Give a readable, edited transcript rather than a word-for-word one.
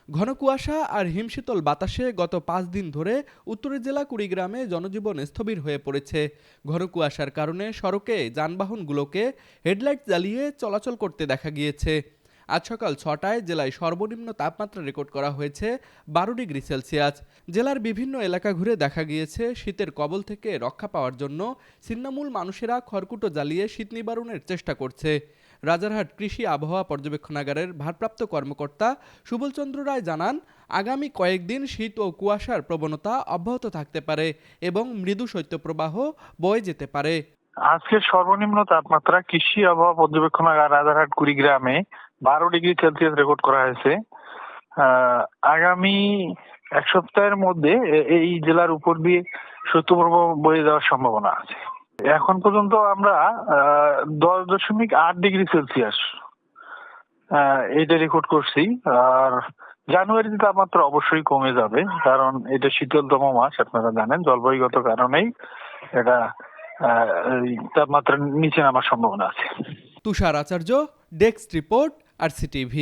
ঘন কুয়াশা আর হিমশীতল বাতাসে গত 5 দিন ধরে উত্তরের জেলা কুড়িগ্রামে জনজীবন স্থবির হয়ে পড়েছে। ঘন কুয়াশার কারণে সড়কে যানবাহনগুলোকে হেডলাইট জ্বালিয়ে চলাচল করতে দেখা গিয়েছে। আজ সকাল 6টায় জেলায় সর্বনিম্ন তাপমাত্রা রেকর্ড করা হয়েছে 12 ডিগ্রি সেলসিয়াস। জেলার বিভিন্ন এলাকা ঘুরে দেখা গিয়েছে শীতের কবল থেকে রক্ষা পাওয়ার জন্য ছিন্নমূল মানুষেরা খড়কুটো জ্বালিয়ে শীত নিবারণের চেষ্টা করছে। রাজারহাট কৃষি আবহাওয়া পর্যবেক্ষণাগারের ভারপ্রাপ্ত কর্মকর্তা সুবল চন্দ্র রায় জানান, আগামী কয়েকদিন শীত ও কুয়াশার প্রবণতা অব্যাহত থাকতে পারে এবং মৃদু শৈত্যপ্রবাহ বয়ে যেতে পারে। আজকের সর্বনিম্ন তাপমাত্রা কৃষি আবহাওয়া পর্যবেক্ষণাগার রাজারহাট কুড়িগ্রামে 12 ডিগ্রি সেলসিয়াস রেকর্ড করা হয়েছে। আগামী এক সপ্তাহের মধ্যে এই জেলার উপর দিয়ে শৈত্যপ্রবাহ বয়ে যাওয়ার সম্ভাবনা আছে। এখন পর্যন্ত আমরা 10.8 ডিগ্রি সেলসিয়াস এটা রেকর্ড করছি। আর জানুয়ারিতে তাপমাত্রা অবশ্যই কমে যাবে, কারণ এটা শীতলতম মাস, আপনারা জানেন জলবায়ুগত কারণেই এটা তাপমাত্রা নিচে নামার সম্ভাবনা আছে। তুষার আচার্য, ডেস্ক রিপোর্ট, RCTV।